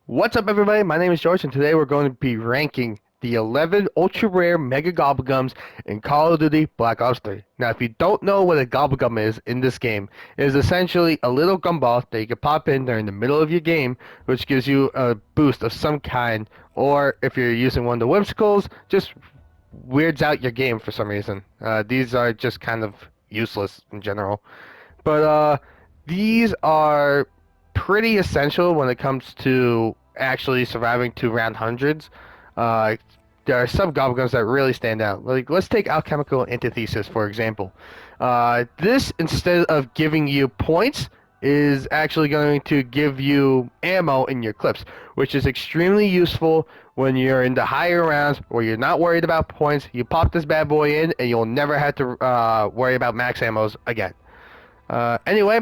What's up, everybody? My name is George, and today we're going to be ranking the 11 ultra rare mega gobblegums in Call of Duty Black Ops 3. Now, if you don't know what a gobblegum is in this game, it is essentially a little gumball that you can pop in during the middle of your game, which gives you a boost of some kind, or if you're using one of the whimsicals, just weirds out your game for some reason. These are just kind of useless in general. But these are pretty essential when it comes to actually surviving to round hundreds. Uh, there are some gobblegums that really stand out. Like, let's take alchemical antithesis for example. This, instead of giving you points, is actually going to give you ammo in your clips, which is extremely useful when you're in the higher rounds where you're not worried about points. You pop this bad boy in, and you'll never have to worry about max ammos again. Anyway,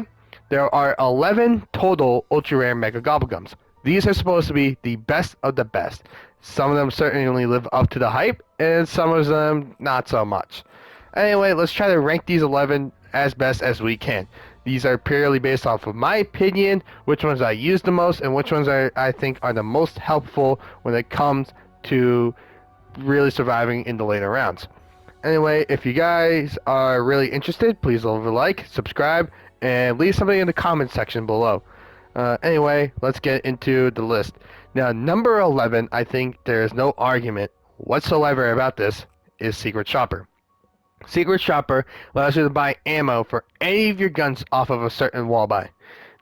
there are 11 total ultra rare mega gobblegums. These are supposed to be the best of the best. Some of them certainly live up to the hype, and some of them not so much. Anyway, let's try to rank these 11 as best as we can. These are purely based off of my opinion, which ones I use the most, and which ones I think are the most helpful when it comes to really surviving in the later rounds. Anyway, if you guys are really interested, please leave a like, subscribe, and leave something in the comments section below. Anyway, let's get into the list. Now, number 11, I think there is no argument whatsoever about this, is Secret Shopper. Secret Shopper allows you to buy ammo for any of your guns off of a certain wall buy.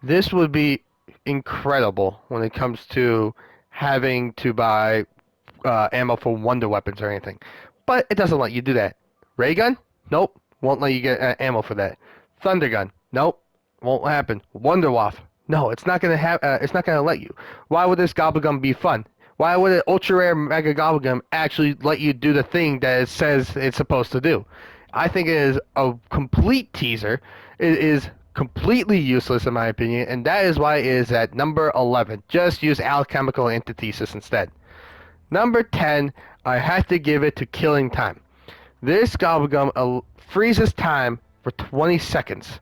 This would be incredible when it comes to having to buy ammo for wonder weapons or anything. But it doesn't let you do that. Ray gun? Nope. Won't let you get ammo for that. Thunder gun? Nope. Won't happen. Wonder Waff? No, it's not gonna have. It's not gonna let you. Why would this Gobblegum be fun? Why would an ultra rare mega Gobblegum actually let you do the thing that it says it's supposed to do? I think it is a complete teaser. It is completely useless in my opinion, and that is why it is at number 11. Just use alchemical antithesis instead. Number 10, I have to give it to Killing Time. This Gobblegum freezes time for 20 seconds.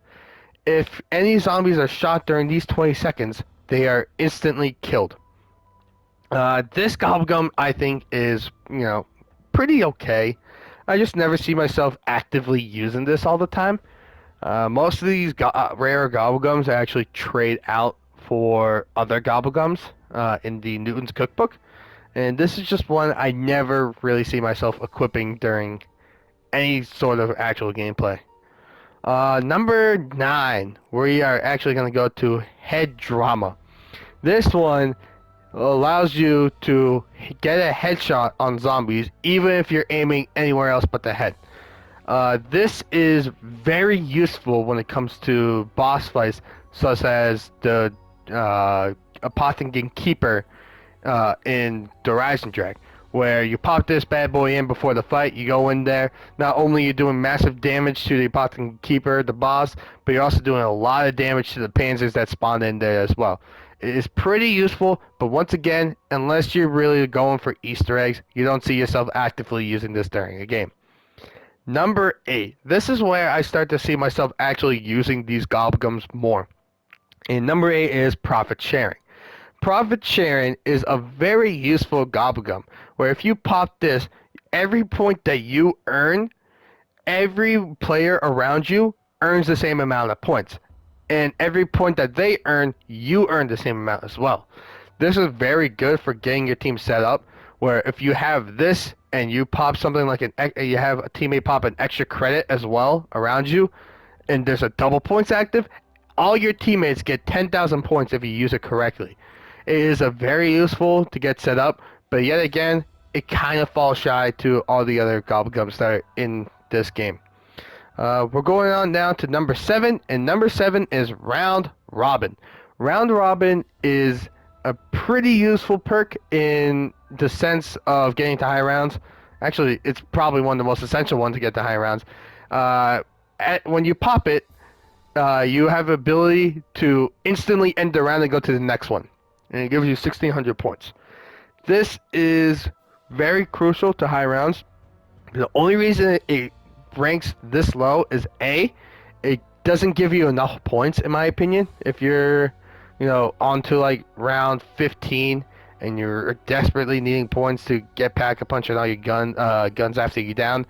If any zombies are shot during these 20 seconds, they are instantly killed. This Gobblegum, I think, is, pretty okay. I just never see myself actively using this all the time. Most of these rare Gobblegums I actually trade out for other Gobblegums in the Newton's Cookbook. And this is just one I never really see myself equipping during any sort of actual gameplay. Number 9, we are actually going to go to Head Drama. This one allows you to get a headshot on zombies even if you're aiming anywhere else but the head. This is very useful when it comes to boss fights, such as the Apothecary Keeper in the Horizon Drag, where you pop this bad boy in before the fight. You go in there, not only you're doing massive damage to the Apothecary Keeper, the boss, but you're also doing a lot of damage to the panzers that spawn in there as well. It is pretty useful, but once again, unless you're really going for Easter eggs, you don't see yourself actively using this during a game. Number 8. This is where I start to see myself actually using these Gobblegums more. And number 8 is Profit Sharing. Profit Sharing is a very useful Gobblegum, where if you pop this, every point that you earn, every player around you earns the same amount of points. And every point that they earn, you earn the same amount as well. This is very good for getting your team set up, where if you have this and you pop something like you have a teammate pop an extra credit as well around you, and there's a double points active, all your teammates get 10,000 points if you use it correctly. It is a very useful to get set up, but yet again, it kind of falls shy to all the other Gobblegums that are in this game. We're going on now to number 7, and number 7 is Round Robin. Round Robin is a pretty useful perk in the sense of getting to high rounds. Actually, it's probably one of the most essential ones to get to high rounds. When you pop it, you have the ability to instantly end the round and go to the next one. And it gives you 1,600 points. This is very crucial to high rounds. The only reason it ranks this low is A, it doesn't give you enough points in my opinion. If you're onto like round 15, and you're desperately needing points to get pack a punch on all your guns after you down,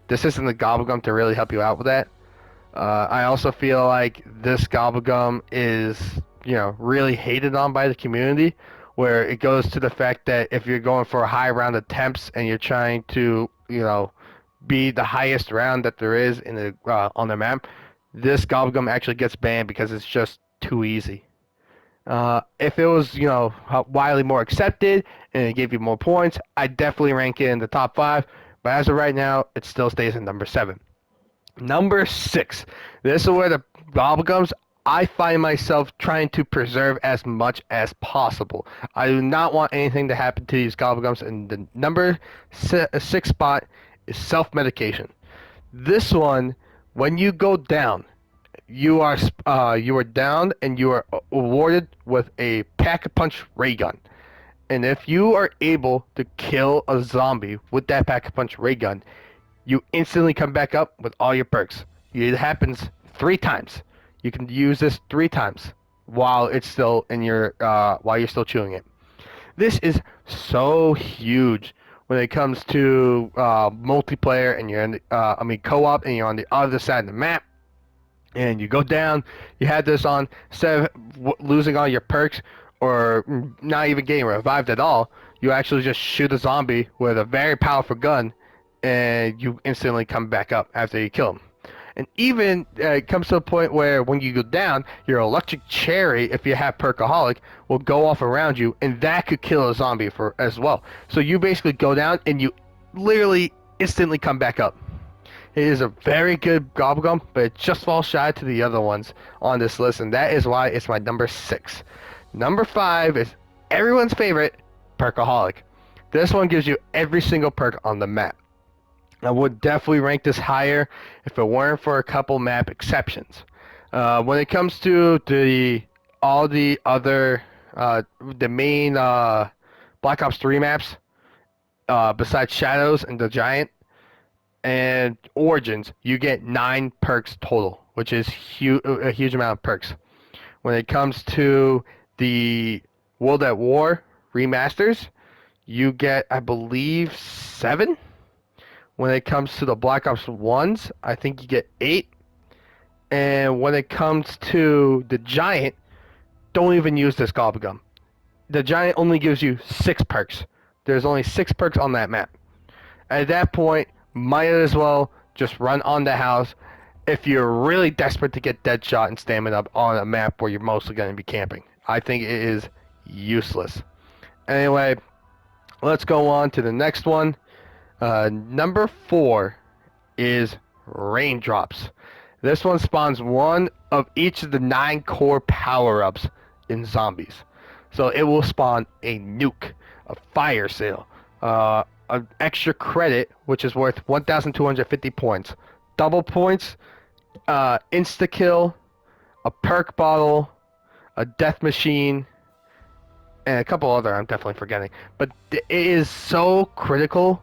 this isn't the Gobblegum to really help you out with that. I also feel like this Gobblegum is, really hated on by the community, where it goes to the fact that if you're going for high round attempts and you're trying to, be the highest round that there is in the on the map, this Gobblegum actually gets banned because it's just too easy. If it was, widely more accepted and it gave you more points, I'd definitely rank it in the top five. But as of right now, it still stays in number seven. Number six. This is where the Gobblegums I find myself trying to preserve as much as possible. I do not want anything to happen to these Gobblegums, and the number six spot is self-medication. This one, when you go down, you are down and you are awarded with a pack-a-punch ray gun. And if you are able to kill a zombie with that pack-a-punch ray gun, you instantly come back up with all your perks. It happens 3 times. You can use this 3 times while it's still in your while you're still chewing it. This is so huge when it comes to multiplayer, and you're in co-op, and you're on the other side of the map, and you go down. You had this on, instead of losing all your perks or not even getting revived at all, you actually just shoot a zombie with a very powerful gun, and you instantly come back up after you kill him. And even it comes to a point where when you go down, your electric cherry, if you have Perksaholic, will go off around you, and that could kill a zombie as well. So you basically go down, and you literally instantly come back up. It is a very good Gobblegum, but it just falls shy to the other ones on this list, and that is why it's my number six. Number five is everyone's favorite, Perksaholic. This one gives you every single perk on the map. I would definitely rank this higher if it weren't for a couple map exceptions. When it comes to all the other the main Black Ops 3 maps, besides Shadows and the Giant and Origins, you get 9 perks total, which is a huge amount of perks. When it comes to the World at War remasters, you get, I believe, 7. When it comes to the Black Ops 1s, I think you get 8. And when it comes to the Giant, don't even use this Gobblegum. The Giant only gives you 6 perks. There's only 6 perks on that map. At that point, might as well just run on the house if you're really desperate to get Deadshot and stamina up on a map where you're mostly going to be camping. I think it is useless. Anyway, let's go on to the next one. Number 4 is Raindrops. This one spawns one of each of the 9 core power-ups in zombies. So it will spawn a nuke, a fire sale, an extra credit, which is worth 1,250 points, double points, insta-kill, a perk bottle, a death machine, and a couple other I'm definitely forgetting. But it is so critical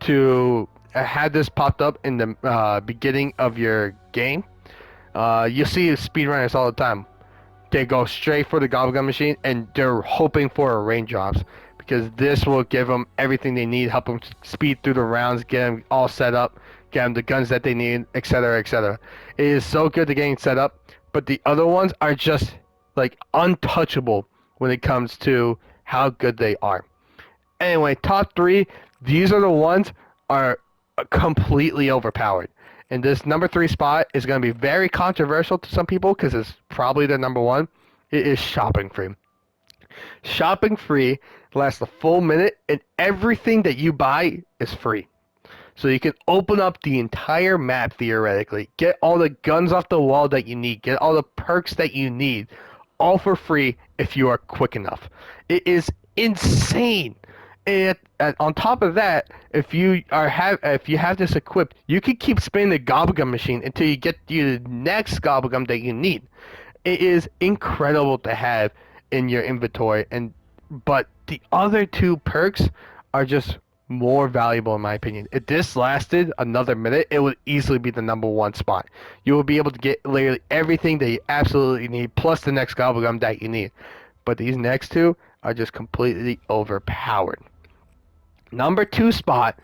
to have this popped up in the beginning of your game. You see speedrunners all the time. They go straight for the Gobblegum machine, and they're hoping for a Raindrops, because this will give them everything they need, help them speed through the rounds, get them all set up, get them the guns that they need, etc., etc. It is so good to getting set up, but the other ones are just like untouchable when it comes to how good they are. Anyway, top 3, these are the ones are completely overpowered. And this number 3 spot is going to be very controversial to some people because it's probably their number 1. It is shopping free. Shopping free lasts a full minute, and everything that you buy is free. So you can open up the entire map theoretically, get all the guns off the wall that you need, get all the perks that you need, all for free if you are quick enough. It is insane. And on top of that, if you have this equipped, you can keep spinning the Gobblegum machine until you get the next Gobblegum that you need. It is incredible to have in your inventory, but the other 2 perks are just more valuable in my opinion. If this lasted another minute, it would easily be the number one spot. You will be able to get literally everything that you absolutely need, plus the next Gobblegum that you need. But these next two are just completely overpowered. Number two spot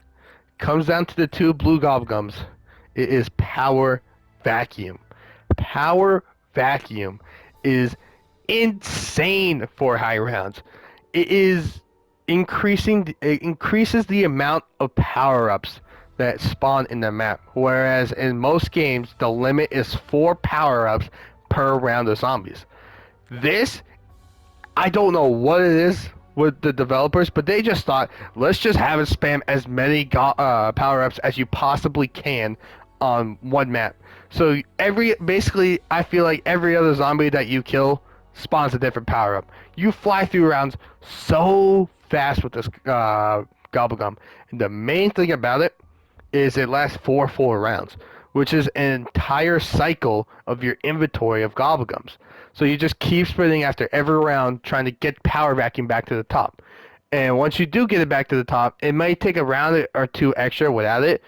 comes down to the two blue Gobblegums. It is Power Vacuum. Power Vacuum is insane for high rounds. It is it increases the amount of power-ups that spawn in the map, whereas in most games the limit is 4 power-ups per round of zombies. This, I don't know what it is with the developers, but they just thought, let's just have it spam as many power-ups as you possibly can on one map. So basically, I feel like every other zombie that you kill spawns a different power-up. You fly through rounds so fast with this Gobblegum. And the main thing about it is it lasts 4 full rounds, which is an entire cycle of your inventory of Gobblegums. So you just keep sprinting after every round, trying to get Power Vacuum back to the top. And once you do get it back to the top, it might take a round or two extra without it,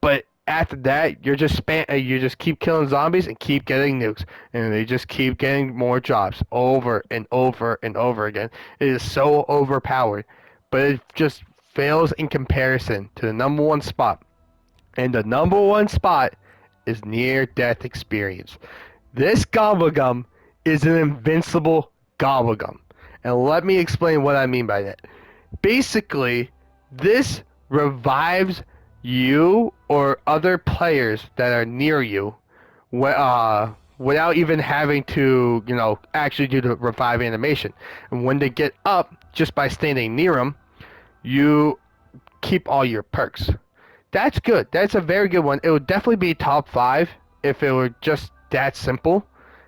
but after that, you just keep killing zombies and keep getting nukes, and they just keep getting more drops over and over and over again. It is so overpowered, but it just fails in comparison to the number one spot. And the number one spot is near-death experience. This Gobblegum is an invincible Gobblegum. And let me explain what I mean by that. Basically, this revives you or other players that are near you without even having to, actually do the revive animation. And when they get up, just by standing near them, you keep all your perks. That's good. That's a very good one. It would definitely be top 5 if it were just that simple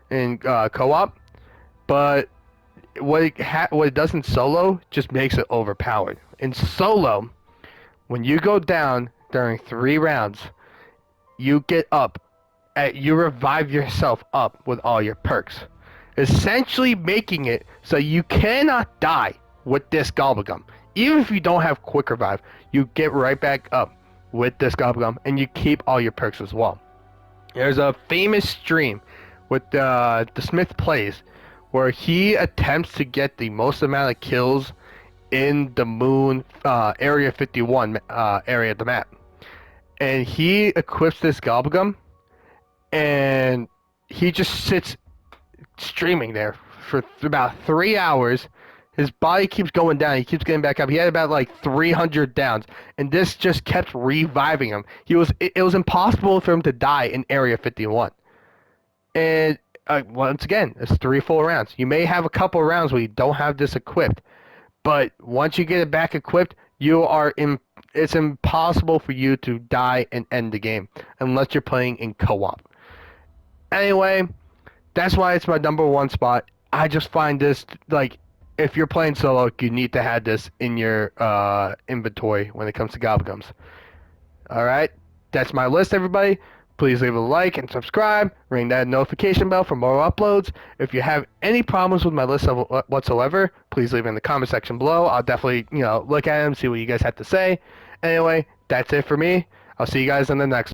in co-op. But what it does in solo just makes it overpowered. In solo, when you go down during 3 rounds, you get up. You revive yourself up with all your perks, essentially making it so you cannot die with this Gobblegum. Even if you don't have quick revive, you get right back up with this Gobblegum, and you keep all your perks as well. There's a famous stream with the Smith Plays, where he attempts to get the most amount of kills in the moon area 51 area of the map, and he equips this Gobblegum, and he just sits streaming there for about 3 hours. His body keeps going down. He keeps getting back up. He had about like 300 downs, and this just kept reviving him. It was impossible for him to die in Area 51. And once again, it's 3 full rounds. You may have a couple rounds where you don't have this equipped, but once you get it back equipped, it's impossible for you to die and end the game unless you're playing in co-op. Anyway, that's why it's my number one spot. I just find this, like, if you're playing solo, you need to have this in your inventory when it comes to Gobblegums. Alright, that's my list, everybody. Please leave a like and subscribe. Ring that notification bell for more uploads. If you have any problems with my list whatsoever, please leave it in the comment section below. I'll definitely, look at them, see what you guys have to say. Anyway, that's it for me. I'll see you guys in the next